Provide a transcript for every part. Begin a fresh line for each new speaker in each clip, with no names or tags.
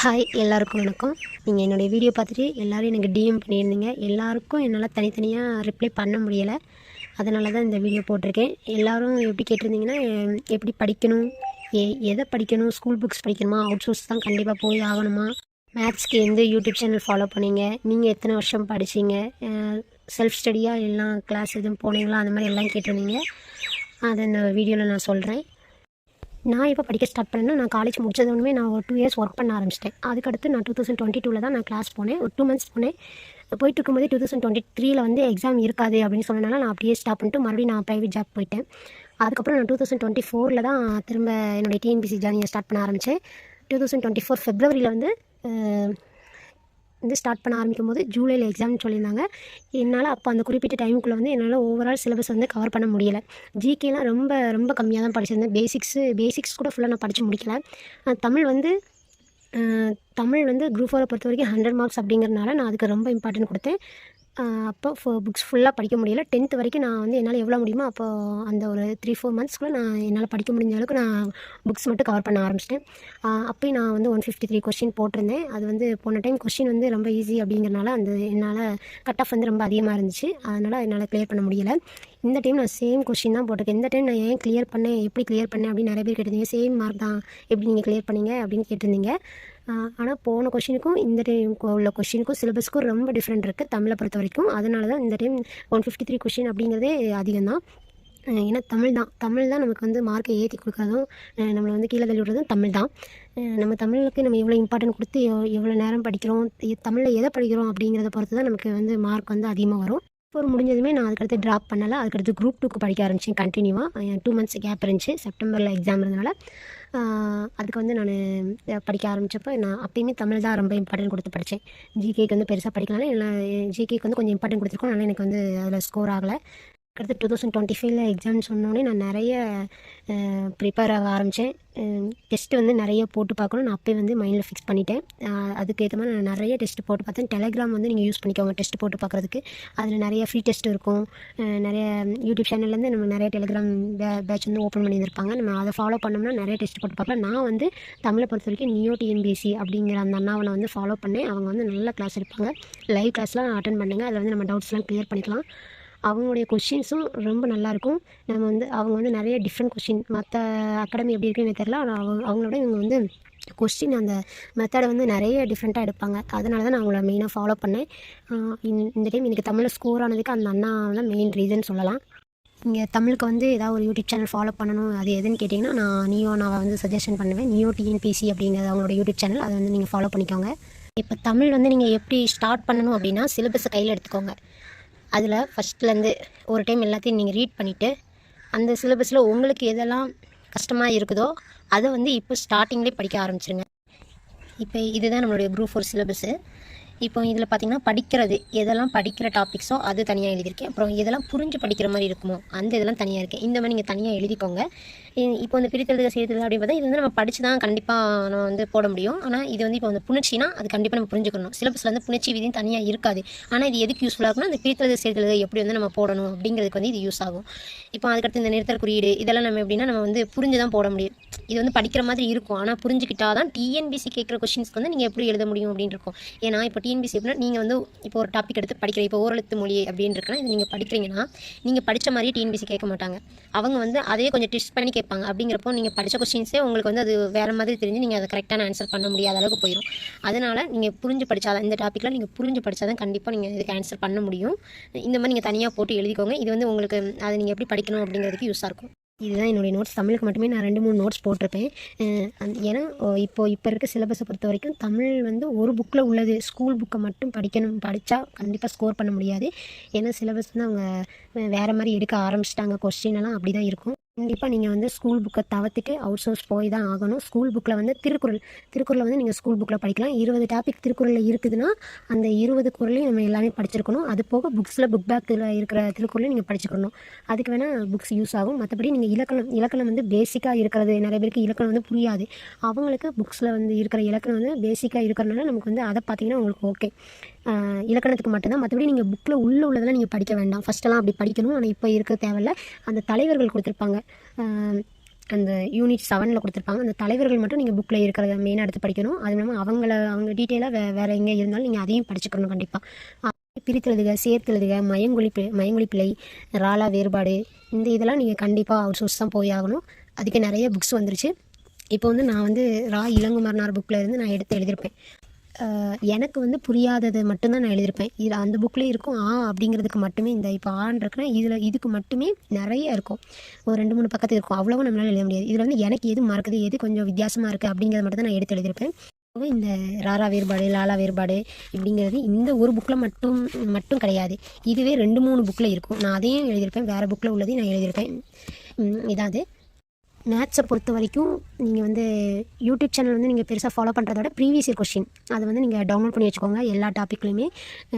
Hi எல்லாருக்கும் வணக்கம். நீங்கள் என்னுடைய வீடியோ பார்த்துட்டு எல்லோரும் எனக்கு டிஎம் பண்ணியிருந்தீங்க. எல்லாருக்கும் என்னால் தனித்தனியாக ரிப்ளை பண்ண முடியலை. அதனால தான் இந்த வீடியோ போட்டிருக்கேன். எல்லோரும் எப்படி கேட்டிருந்தீங்கன்னா, எப்படி படிக்கணும், எதை படிக்கணும், ஸ்கூல் புக்ஸ் படிக்கணுமா, அவுட் சோர்ஸ் தான் கண்டிப்பாக போய் ஆகணுமா, மேத்ஸ்க்கு எந்த யூடியூப் சேனல் ஃபாலோ பண்ணீங்க, நீங்கள் எத்தனை வருஷம் படிச்சிங்க, செல்ஃப் ஸ்டடியாக எல்லாம் கிளாஸ் எதுவும் போனீங்களா, அந்த மாதிரி எல்லாம் கேட்டிருந்தீங்க. அதை இந்த வீடியோவில் நான் சொல்கிறேன். நான் எப்போ படிக்க ஸ்டார்ட் பண்ணேன்னா, நான் காலேஜ் முடிச்சதுமே நான் ஒரு 2 இயர்ஸ் ஒர்க் பண்ண ஆரம்பிச்சிட்டேன். அதுக்கடுத்து நான் 2022 தான் நான் கிளாஸ் போனேன். ஒரு 2 மந்த்ஸ் போனேன். போயிட்டு இருக்கும்போதே 2023 வந்து எக்ஸாம் இருக்காது அப்படின்னு சொன்னனால நான் அப்படியே ஸ்டாப் பண்ணிட்டு மறுபடியும் நான் ப்ரைவேட் ஜாப் போயிட்டேன். அதுக்கப்புறம் நான் 2024 தான் திரும்ப என்னுடைய டிஎன்பிசி ஜேர்னியை ஸ்டார்ட் பண்ண ஆரம்பித்தேன். 2024 ஃபெப்ரவரியில் வந்து ஸ்டார்ட் பண்ண ஆரம்பிக்கும் போது ஜூலையில் எக்ஸாம்னு சொல்லியிருந்தாங்க. என்னால் அப்போ அந்த குறிப்பிட்ட டைமுக்குள்ளே வந்து என்னால் ஓவரால் சிலபஸ் வந்து கவர் பண்ண முடியலை. ஜிகேலாம் ரொம்ப ரொம்ப கம்மியாக தான் படிச்சிருந்தேன். பேசிக்ஸ் கூட ஃபுல்லாக நான் படித்து முடிக்கலை. தமிழ் வந்து குரூப் 4 பொறுத்த வரைக்கும் 100 மார்க்ஸ் அப்படிங்கிறனால நான் அதுக்கு ரொம்ப இம்பார்ட்டன்ட் கொடுத்தேன். அப்போ புக்ஸ் ஃபுல்லாக படிக்க முடியல. 10th வரைக்கும் நான் வந்து என்னால் எவ்வளோ முடியுமோ அப்போது அந்த ஒரு 3-4 மந்த்ஸ்க்குள்ளே நான் என்னால் படிக்க முடிஞ்ச அளவுக்கு நான் புக்ஸ் மட்டும் கவர் பண்ண ஆரம்பிச்சிட்டேன். அப்போயும் நான் வந்து 153 கொஸ்டின் போட்டிருந்தேன். அது வந்து போன டைம் கொஸ்டின் வந்து ரொம்ப ஈஸி அப்படிங்கிறனால என்னால் கட் ஆஃப் வந்து ரொம்ப அதிகமாக இருந்துச்சு. அதனால் என்னால் கிளியர் பண்ண முடியலை. இந்த டைம் நான் சேம் கொஸ்டின் தான் போட்டிருக்கேன். இந்த டைம் நான் ஏன் கிளியர் பண்ணேன், எப்படி கிளியர் பண்ணேன் அப்படின்னு நிறைய பேர் கேட்டிருந்தீங்க. சேம் மார்க் தான், எப்படி நீங்கள் கிளியர் பண்ணீங்க அப்படின்னு கேட்டிருந்தீங்க. ஆனால் போன கொஷினுக்கும் இந்த டைம் உள்ள கொஷினுக்கும் சிலபஸ்க்கும் ரொம்ப டிஃப்ரெண்ட் இருக்குது தமிழை பொறுத்த வரைக்கும். அதனால தான் இந்த டைம் 153 கொஷின் அப்படிங்கிறதே அதிகம் தான். ஏன்னா தமிழ் தான் நமக்கு வந்து மார்க்கை ஏற்றி கொடுக்குறதும் நம்மளை வந்து கீழே தள்ளி விடுறதும் தமிழ் தான். நம்ம தமிழுக்கு நம்ம எவ்வளோ இம்பார்ட்டன்ட் கொடுத்து எவ்வளோ நேரம் படிக்கிறோம், தமிழில் எதை படிக்கிறோம் அப்படிங்கிறத பொறுத்து தான் நமக்கு வந்து மார்க் வந்து அதிகமாக வரும். இப்போ முடிஞ்சதுமே நான் அதுக்கடுத்து ட்ராப் பண்ணலை. அதுக்கடுத்து குரூப் 2க்கு படிக்க ஆரம்பித்தேன் கண்டினியூவாக. 2 மந்த்ஸ் கேப் இருந்துச்சு. செப்டம்பரில் எக்ஸாம் இருந்தனால அதுக்கு வந்து நான் படிக்க ஆரம்பித்தப்போ நான் அப்பயுமே தமிழ் தான் ரொம்ப இம்பார்ட்டன்ட் கொடுத்து படித்தேன். ஜிகேக்கு வந்து பெருசாக படிக்கனால ஜிகேக்கு வந்து கொஞ்சம் இம்பார்ட்டன்ட் கொடுத்துருக்கோம். அதனால் எனக்கு வந்து அதில் ஸ்கோர் ஆகலை. அடுத்து 2025 எக்ஸாம் சொன்னோடனே நான் நிறைய ப்ரிப்பேர் ஆக ஆரம்பித்தேன். டெஸ்ட்டு வந்து நிறைய போட்டு பார்க்கணும். நான் அப்போயே வந்து மைண்டில் ஃபிக்ஸ் பண்ணிட்டேன். அதுக்கேற்ற மாதிரி நான் நிறைய டெஸ்ட்டு போட்டு பார்த்தேன். டெலகிராம் வந்து நீங்கள் யூஸ் பண்ணிக்கோங்க டெஸ்ட்டு போட்டு பார்க்குறதுக்கு. அதில் நிறைய ஃப்ரீ டெஸ்ட் இருக்கும். நிறைய யூடியூப் சேனல்லேருந்து நம்ம நிறைய டெலகிராம் பேட்ச் வந்து ஓப்பன் பண்ணியிருப்பாங்க. நம்ம அதை ஃபாலோ பண்ணோம்னா நிறைய டெஸ்ட் போட்டு பார்க்கலாம். நான் வந்து தமிழை பொறுத்த வரைக்கும் நியோ டிஎன்பிஎஸ்சி அப்படிங்கிற அந்த அண்ணாவை நான் வந்து ஃபாலோ பண்ணேன். அவங்க வந்து நல்ல கிளாஸ் எடுப்பாங்க. லைவ் கிளாஸ்லாம் அட்டன் பண்ணுங்க. அதில் வந்து நம்ம டவுட்ஸ்லாம் கிளியர் பண்ணிக்கலாம். அவங்களுடைய கொஷின்ஸும் ரொம்ப நல்லாயிருக்கும். அவங்க வந்து நிறைய டிஃப்ரெண்ட் கொஷின் மற்ற அகாடமி எப்படி இருக்குன்னு தெரியல. ஆனால் அவங்களோட இவங்க வந்து கொஸ்டின் அந்த மெத்தடை வந்து நிறைய டிஃப்ரெண்ட்டாக எடுப்பாங்க. அதனால தான் நான் அவங்கள மெயினாக ஃபாலோ பண்ணேன். இந்த டைம் எனக்கு தமிழில் ஸ்கோர் ஆனதுக்கு அந்த அண்ணா தான் மெயின் ரீசன் சொல்லலாம். இங்கே தமிழுக்கு வந்து ஏதாவது ஒரு யூடியூப் சேனல் ஃபாலோ பண்ணணும், அது எதுன்னு கேட்டிங்கன்னா நான் வந்து சஜஷன் பண்ணுவேன். நியோ டிஎன்பிசி அப்படிங்கிறது அவங்களோட யூடியூப் சேனல். அதை வந்து நீங்கள் ஃபாலோ பண்ணிக்கோங்க. இப்போ தமிழ் வந்து நீங்கள் எப்படி ஸ்டார்ட் பண்ணணும் அப்படின்னா, சிலபஸை கையில் எடுத்துக்கோங்க. அதில் ஃபஸ்ட்லேருந்து ஒரு டைம் எல்லாத்தையும் நீங்கள் ரீட் பண்ணிவிட்டு அந்த சிலபஸில் உங்களுக்கு எதெல்லாம் கஷ்டமாக இருக்குதோ அதை வந்து இப்போ ஸ்டார்டிங்லேயே படிக்க ஆரம்பிச்சிருங்க. இப்போ இதுதான் நம்மளுடைய குரூப் 4 சிலபஸ்ஸு. இப்போ இதில் பார்த்திங்கன்னா படிக்கிறது எதெல்லாம் படிக்கிற டாபிக்ஸோ அது தனியாக எழுதியிருக்கேன். அப்புறம் எதெல்லாம் புரிஞ்சு படிக்கிற மாதிரி இருக்குமோ அந்த இதெல்லாம் தனியாக இருக்குது. இந்த மாதிரி நீங்கள் தனியாக எழுதிக்கோங்க. இப்போ வந்து பிரித்தெழுத சேர்த்தெழுத அப்படின்னு பார்த்தா இது வந்து நம்ம படித்து தான் கண்டிப்பாக நம்ம வந்து போட முடியும். ஆனால் இது வந்து இப்போ வந்து புணர்ச்சினா அது கண்டிப்பாக நம்ம புரிஞ்சுக்கணும். சிலபஸில் வந்து புணர்ச்சி விதியும் தனியாக இருக்காது. ஆனால் இது எதுக்கு யூஸ்ஃபுல்லாக இருக்குன்னா அந்த பிரித்தெழுத சேர்த்தெழுத எப்படி வந்து நம்ம போடணும் அப்படிங்கிறதுக்கு வந்து இது யூஸ் ஆகும். இப்போ அதுக்கடுத்து இந்த நிறுத்தல் குறியீடு இதெல்லாம் நம்ம எப்படின்னா நம்ம வந்து புரிஞ்சு தான் போட முடியும். இது வந்து படிக்கிற மாதிரி இருக்கும். ஆனால் புரிஞ்சுக்கிட்டால் தான் டிஎன்பிசி கேட்குற கொஸ்டின்ஸ்க்கு வந்து நீங்கள் எப்படி எழுத முடியும் அப்படின்னு இருக்கும். ஏன்னா இப்போ டிஎன்பிசி எப்படின்னா நீங்கள் வந்து இப்போ ஒரு டாபிக் எடுத்து படிக்கிற இப்போ ஓரெழுத்து மொழி அப்படின்னு இருக்குன்னா இது நீங்கள் படிக்கிறீங்கன்னா நீங்கள் படித்த மாதிரியே டிஎன்பிசி கேட்க மாட்டாங்க. அவங்க வந்து அதையே கொஞ்சம் டெஸ்ட் பண்ணி கேட்பாங்க. அப்படிங்கிறப்போ நீங்கள் படித்த கொஸ்டின்ஸே உங்களுக்கு வந்து அது வேறு மாதிரி தெரிஞ்சு நீங்கள் அதை கரெக்டான ஆன்சர் பண்ண முடியாத அளவுக்கு போயிடும். அதனால் நீங்கள் புரிஞ்சு படித்தாதான் இந்த டாப்பிக்கில் நீங்கள் புரிஞ்சு படித்தாதான் கண்டிப்பாக நீங்கள் இதுக்கு ஆன்சர் பண்ண முடியும். இந்த மாதிரி நீங்கள் தனியாக போட்டு எழுதிக்கோங்க. இது வந்து உங்களுக்கு அதை நீங்கள் எப்படி படிக்கணும் அப்படிங்கிறதுக்கு யூஸாக இருக்கும். இதுதான் என்னுடைய நோட்ஸ். தமிழுக்கு மட்டுமே நான் 2-3 நோட்ஸ் போட்டிருப்பேன். ஏன்னா இப்போ இருக்க சிலபஸை பொறுத்த வரைக்கும் தமிழ் வந்து ஒரு புக்கில் உள்ளது. ஸ்கூல் புக்கை மட்டும் படித்தா கண்டிப்பாக ஸ்கோர் பண்ண முடியாது. ஏன்னா சிலபஸ் வந்து அவங்க வேறு மாதிரி எடுக்க ஆரம்பிச்சிட்டாங்க. கொஸ்டின் எல்லாம் அப்படி தான் இருக்கும். கண்டிப்பாக நீங்கள் வந்து ஸ்கூல் புக்கை தவிர்த்துட்டு அவுட் சோர்ஸ் போய் தான் ஆகணும். ஸ்கூல் புக்கில் வந்து திருக்குறளை வந்து நீங்கள் ஸ்கூல் புக்கில் படிக்கலாம். 20 டாபிக் திருக்குறளில் இருக்குதுன்னா அந்த 20 குறளையும் நம்ம எல்லாமே படிச்சிருக்கணும். அது போக புக்ஸில் புக் பேக்கில் இருக்கிற திருக்குறளையும் நீங்கள் படிச்சுக்கணும். அதுக்கு வேணால் புக்ஸ் யூஸ் ஆகும். மற்றபடி நீங்கள் இலக்கணம் வந்து பேசிக்காக இருக்கிறது நிறைய பேருக்கு இலக்கணம் வந்து புரியாது. அவங்களுக்கு புக்ஸில் வந்து இருக்கிற இலக்கணம் வந்து பேசிக்காக இருக்கிறனால நமக்கு வந்து அதை பார்த்தீங்கன்னா உங்களுக்கு ஓகே. இலக்கணத்துக்கு மட்டும்தான். மற்றபடி நீங்கள் புக்கில் உள்ளதெல்லாம் நீங்கள் படிக்க வேண்டாம். ஃபஸ்ட்டெல்லாம் அப்படி படிக்கணும். ஆனால் இப்போ இருக்க தேவையில்ல. அந்த தலைவர்கள் கொடுத்துருப்பாங்க. அந்த யூனிட் 7ல் கொடுத்துருப்பாங்க. அந்த தலைவர்கள் மட்டும் நீங்கள் புக்கில் இருக்கிறத மெயினாக எடுத்து படிக்கணும். அது இல்லாமல் அவங்க டீட்டெயிலாக வேறு எங்கே இருந்தாலும் நீங்கள் அதையும் படிச்சுக்கணும் கண்டிப்பாக. பிரித்தெழுதுக, சேர்த்தெழுதுக, மயங்கொலி பிழை, ராலா வேறுபாடு, இந்த இதெல்லாம் நீங்கள் கண்டிப்பாக அவுட் சோர்ஸ் தான் போய் ஆகணும். அதுக்கு நிறைய புக்ஸ் வந்துருச்சு. இப்போ வந்து நான் வந்து இளங்குமரனார் புக்கில் இருந்து நான் எடுத்து எழுதியிருப்பேன். எனக்கு வந்து புரியாதது மட்டும்தான் நான் எழுதியிருப்பேன். இதில் அந்த புக்லேயும் இருக்கும் அப்படிங்கிறதுக்கு மட்டுமே இந்த இப்போ இருக்குன்னா இதுக்கு மட்டுமே நிறைய இருக்கும். ஒரு 2-3 பக்கத்துக்கு இருக்கும். அவ்வளோவா நம்மளால் எழுத முடியாது. இதில் வந்து எனக்கு எது மறக்குது, எது கொஞ்சம் வித்தியாசமாக இருக்குது அப்படிங்கிறத மட்டும் தான் நான் எடுத்து எழுதியிருப்பேன். இந்த ராரா வேறுபாடு, லாலா வேறுபாடு இப்படிங்கிறது இந்த ஒரு புக்கில் மட்டும் கிடையாது. இதுவே 2-3 புக்கில் இருக்கும். நான் அதையும் எழுதியிருப்பேன். வேறு புக்கில் உள்ளதையும் நான் எழுதியிருப்பேன். இதான் அது. மேத்ஸை பொறுத்த வரைக்கும் நீங்கள் வந்து யூடியூப் சேனல் வந்து நீங்கள் பெருசாக ஃபாலோ பண்ணுறத விட ப்ரீவியஸ் இயர் கொஷின் அதை வந்து நீங்கள் டவுன்லோட் பண்ணி வச்சுக்கோங்க. எல்லா டாப்பிக்லையுமே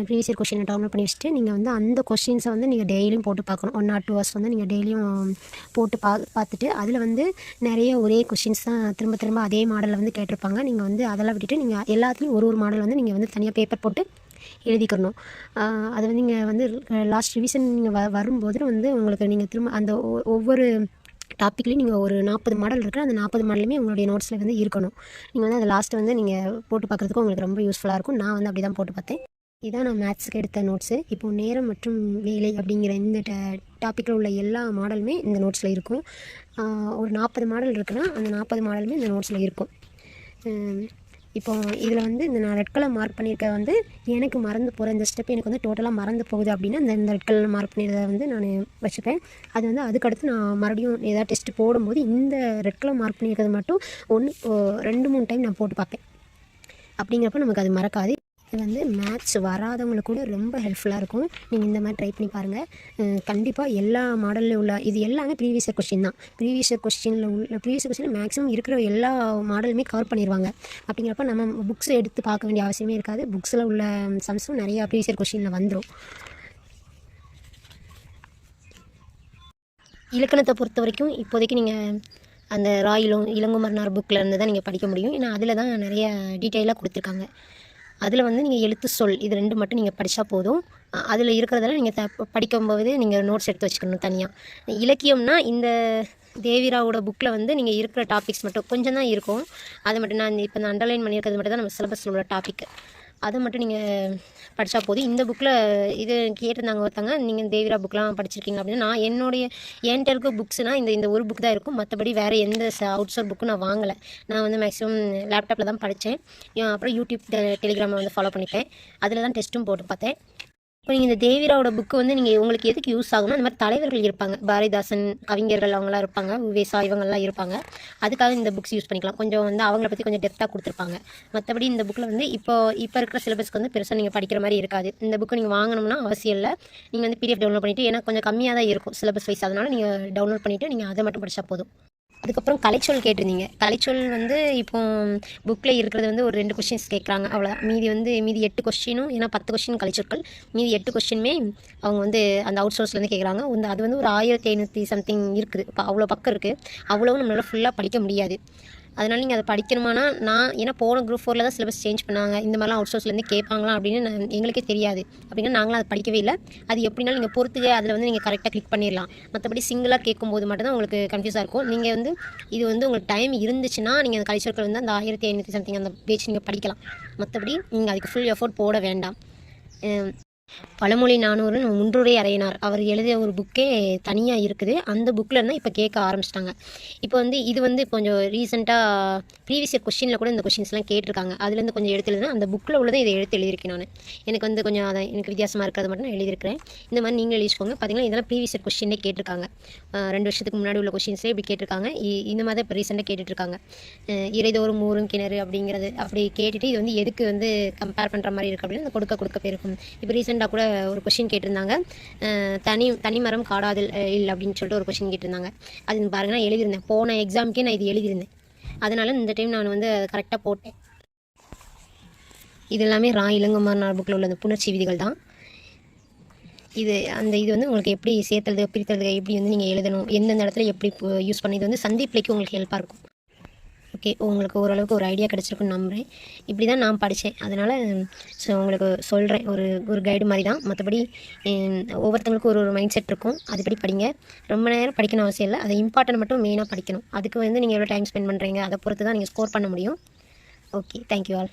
ப்ரீவியஸ் இயர் கொஷினை டவுன்லோட் பண்ணி வச்சுட்டு நீங்கள் வந்து அந்த கொஷின்ஸை வந்து நீங்கள் டெய்லியும் போட்டு பார்க்கணும். 1 or 2 hours வந்து நீங்கள் டெய்லியும் போட்டு பார்த்துட்டு அதில் வந்து நிறைய ஒரே கொஷின்ஸ் தான் திரும்ப அதே மாடலில் வந்து கேட்டிருப்பாங்க. நீங்கள் வந்து அதெல்லாம் விட்டுட்டு நீங்கள் எல்லாத்துலேயும் ஒரு மாடல் வந்து நீங்கள் வந்து தனியாக பேப்பர் போட்டு எழுதிக்கணும். அதை வந்து நீங்கள் வந்து லாஸ்ட் ரிவிஷன் நீங்கள் வரும்போது வந்து உங்களுக்கு நீங்கள் திரும்ப அந்த ஒவ்வொரு டாப்பிக்லேயும் நீங்கள் ஒரு 40 மாடல் இருக்குது. அந்த 40 மாடலுமே உங்களுடைய நோட்ஸில் வந்து இருக்கணும். நீங்கள் வந்து அதை லாஸ்ட்டு வந்து நீங்கள் போட்டு பார்க்குறதுக்கு உங்களுக்கு ரொம்ப யூஸ்ஃபுல்லாக இருக்கும். நான் வந்து அப்படி தான் போட்டு பார்த்தேன். இதான் நான் மேத்ஸுக்கு எடுத்த நோட்ஸு. இப்போது நேரம் மற்றும் வேலை அப்படிங்கிற இந்த டாப்பிக்கில் உள்ள எல்லா மாடலுமே இந்த நோட்ஸில் இருக்கும். ஒரு 40 மாடல் இருக்குன்னா அந்த 40 மாடலுமே இந்த நோட்ஸில் இருக்கும். இப்போ இதில் வந்து இந்த நான் ரெட் கலர் மார்க் பண்ணியிருக்க வந்து எனக்கு மறந்து போகிற இந்த ஸ்டெப் எனக்கு வந்து டோட்டலாக மறந்து போகுது அப்படின்னா இந்த ரெட் கலர் மார்க் பண்ணியிருந்ததை வந்து நான் வச்சுப்பேன். அது வந்து அதுக்கடுத்து நான் மறுபடியும் ஏதாவது டெஸ்ட் போடும்போது இந்த ரெட் கலர் மார்க் பண்ணியிருக்கிறது மட்டும் 2-3 டைம் நான் போட்டு பார்ப்பேன். அப்படிங்கிறப்ப நமக்கு அது மறக்காது. இது வந்து மேத்ஸ் வராதவங்களுக்கு கூட ரொம்ப ஹெல்ப்ஃபுல்லாக இருக்கும். நீங்கள் இந்த மாதிரி ட்ரை பண்ணி பாருங்கள். கண்டிப்பாக எல்லா மாடலில் உள்ள இது எல்லாமே ப்ரீவியஸ் இயர் கொஸ்டின் தான். ப்ரீவியஸ் இயர் கொஸ்டின் மேக்ஸிமம் இருக்கிற எல்லா மாடலுமே கவர் பண்ணிடுவாங்க. அப்படிங்கிறப்ப நம்ம புக்ஸை எடுத்து பார்க்க வேண்டிய அவசியமே இருக்காது. புக்ஸில் உள்ள சம்ஸும் நிறையா ப்ரீவியஸ் இயர் கொஸ்டினில் வந்துடும். இலக்கணத்தை பொறுத்த வரைக்கும் இப்போதைக்கு நீங்கள் அந்த இளங்குமரனார் புக்கில் இருந்து தான் நீங்கள் படிக்க முடியும். ஏன்னா அதில் தான் நிறைய டீட்டெயிலாக கொடுத்துருக்காங்க. அதில் வந்து நீங்கள் எழுத்து சொல் இது 2 மட்டும் நீங்கள் படித்தா போதும். அதில் இருக்கிறதெல்லாம் நீங்கள் படிக்கும்போது நீங்கள் நோட்ஸ் எடுத்து வச்சுக்கணும் தனியாக. இலக்கியம்னா இந்த தேவிராவோட புக்கில் வந்து நீங்கள் இருக்கிற டாபிக்ஸ் மட்டும் கொஞ்சம் தான் இருக்கும். அதை மட்டும் நான் இப்போ நான் அண்டர்லைன் பண்ணியிருக்கிறது மட்டும் தான் நம்ம சிலபஸில் உள்ள டாபிக். அதை மட்டும் நீங்கள் படித்தா போதும். இந்த புக்கில் இது கேட்டிருந்தாங்க ஒருத்தங்க, நீங்கள் தேவிரா புக்கெலாம் படிச்சிருக்கீங்க அப்படின்னா நான் என்கிட்ட இருக்க புக்ஸ்னால் இந்த ஒரு புக் தான் இருக்கும். மற்றபடி வேறு எந்த அவுட் சோர்ஸ் புக்கும் நான் வாங்கலை. நான் வந்து மேக்ஸிமம் லேப்டாப்பில் தான் படித்தேன். அப்புறம் யூடியூப் டெலிகிராமில் வந்து ஃபாலோ பண்ணிப்பேன். அதில் தான் டெஸ்ட்டும் போட்டு பார்த்தேன். இப்போ நீங்கள் இந்த தேவிராவோட புக்கு வந்து நீங்கள் உங்களுக்கு எதுக்கு யூஸ் ஆகும்னா இந்த மாதிரி தலைவர்கள் இருப்பாங்க, பாரதிதாசன் கவிஞர்கள் அவங்களாம் இருப்பாங்க, விவேசா இவங்கெல்லாம் இருப்பாங்க. அதுக்காக இந்த புக்ஸ் யூஸ் பண்ணிக்கலாம். கொஞ்சம் வந்து அவங்கள பற்றி கொஞ்சம் டெப்த்தாக கொடுத்துருப்பாங்க. மற்றபடி இந்த புக்கில் வந்து இப்போ இருக்கிற சிலபஸ்க்கு வந்து பெருசாக நீங்கள் படிக்கிற மாதிரி இருக்காது. இந்த புக்கு நீங்கள் வாங்கணும்னா அவசியம் இல்லை. நீங்கள் வந்து PDF டவுன்லோட் பண்ணிவிட்டு, ஏன்னா கொஞ்சம் கம்மியாக தான் இருக்கும் சிலபஸ் வைஸ், அதனால் நீங்கள் டவுன்லோட் பண்ணிவிட்டு நீங்கள் அதை மட்டும் படித்தா போதும். அதுக்கப்புறம் கலைச்சொல் கேட்டிருந்தீங்க. கலைச்சொல் வந்து இப்போ புக்கில் இருக்கிறது வந்து ஒரு 2 கொஸ்டின்ஸ் கேட்குறாங்க, அவ்வளோதான். மீதி 8 கொஸ்டினும், ஏன்னா 10 கொஸ்டின் கலைச்சொற்கள், மீதி 8 கொஸ்டினுமே அவங்க வந்து அந்த அவுட் சோர்ஸ்லேருந்து கேட்குறாங்க. அது வந்து ஒரு 1500 சம்திங் இருக்குது. இப்போ அவ்வளோ பக்கம் இருக்குது. அவ்வளோவும் நம்மளால் ஃபுல்லாக படிக்க முடியாது. அதனால் நீங்கள் அதை படிக்கணுமானா ஏன்னா போன குரூப் 4 தான் சிலபஸ் சேஞ்ச் பண்ணாங்க. இந்த மாதிரிலாம் அவுட் சோர்ஸ்லேருந்து கேட்பாங்களா அப்படின்னு எங்களுக்கே தெரியாது. அப்படின்னா நாங்களும் அதை படிக்கவே இல்லை. அது எப்படினாலும் நீங்கள் பொறுத்துக்க அதில் வந்து நீங்கள் கரெக்டாக கிளிக் பண்ணிடலாம். மற்றபடி சிங்கிளாக கேட்கும்போது மட்டும்தான் உங்களுக்கு கன்ஃபியூஸாக இருக்கும். நீங்கள் வந்து இது வந்து உங்களுக்கு டைம் இருந்துச்சுன்னா நீங்கள் அந்த கலைச்சொற்கள் வந்து அந்த 1500 சம்திங் அந்த பேஜ் நீங்கள் படிக்கலாம். மற்றபடி நீங்கள் அதுக்கு ஃபுல் எஃபோர்ட் போட வேண்டாம். பழமொழி 400 முன்றுரை அறையினார் அவர் எழுதிய ஒரு புக்கே தனியாக இருக்குது. அந்த புக்கில் இருந்தால் இப்போ கேட்க ஆரம்பிச்சிட்டாங்க. இப்போ வந்து இது வந்து கொஞ்சம் ரீசெண்டாக ப்ரீவியஸ் இயர் கொஸ்டினில் கூட இந்த கொஸ்டின்ஸ்லாம் கேட்டிருக்காங்க. அதுலேருந்து கொஞ்சம் எடுத்து எழுதுனா அந்த புக்கில் உள்ளதை இதை எடுத்து எழுதியிருக்கேன் நான். எனக்கு வந்து கொஞ்சம் அதை எனக்கு வித்தியாசமாக இருக்கிறது மட்டும் நான் எழுதியிருக்கிறேன். இந்த மாதிரி நீங்கள் எழுதிக்கோங்க. பார்த்தீங்கன்னா இதெல்லாம் ப்ரீவியஸ் இயர் கொஸ்டினே கேட்டிருக்காங்க. 2 வருஷத்துக்கு முன்னாடி உள்ள கொஸ்டின்ஸே இப்படி கேட்டிருக்காங்க. இந்த மாதிரி தான் இப்போ ரீசெண்டாக கேட்டுட்ருக்காங்க. இறைதோறும் ஊரும் கிணறு அப்படிங்கிறது அப்படி கேட்டுட்டு இது வந்து எதுக்கு வந்து கம்பேர் பண்ணுற மாதிரி இருக்குது அப்படின்னு அந்த கொடுக்க போயிருக்கும். இப்போ ரீசெண்டாக கூட ஒரு கொஸ்டின் கேட்டிருந்தாங்க, தனிமரம் காடாதல் இல்லை அப்படின்னு சொல்லிட்டு ஒரு கொஸ்டின் கேட்டிருந்தாங்க. அது பாருங்க நான் எழுதியிருந்தேன். போன எக்ஸாமுக்கே நான் இது எழுதியிருந்தேன். அதனால் இந்த டைம் நான் வந்து கரெக்டாக போட்டேன். இது எல்லாமே இளங்குமரனார் புக்கில் உள்ள புணர்ச்சி விதிகள் தான். இது வந்து உங்களுக்கு எப்படி சேர்த்தது பிரித்தது எப்படி வந்து நீங்கள் எழுதணும், எந்தெந்த இடத்துல எப்படி யூஸ் பண்ணி இது வந்து சந்திப்பிலைக்கு உங்களுக்கு ஹெல்ப்பாக இருக்கும். ஓகே, உங்களுக்கு ஓரளவுக்கு ஒரு ஐடியா கிடச்சிருக்குன்னு நம்புகிறேன். இப்படி தான் நான் படித்தேன். அதனால் ஸோ உங்களுக்கு சொல்கிறேன், ஒரு ஒரு கைடு மாதிரி தான். மற்றபடி ஒவ்வொருத்தவங்களுக்கும் ஒரு ஒரு மைண்ட் செட் இருக்கும். அதுபடி படிங்க. ரொம்ப நேரம் படிக்கணும் அவசியம் இல்லை. அதை இம்பார்ட்டன்ட் மட்டும் மெயினாக படிக்கணும். அதுக்கு வந்து நீங்கள் எவ்வளோ டைம் ஸ்பெண்ட் பண்ணுறீங்க, அதை பொறுத்து தான் நீங்கள் ஸ்கோர் பண்ண முடியும். Okay, thank you all.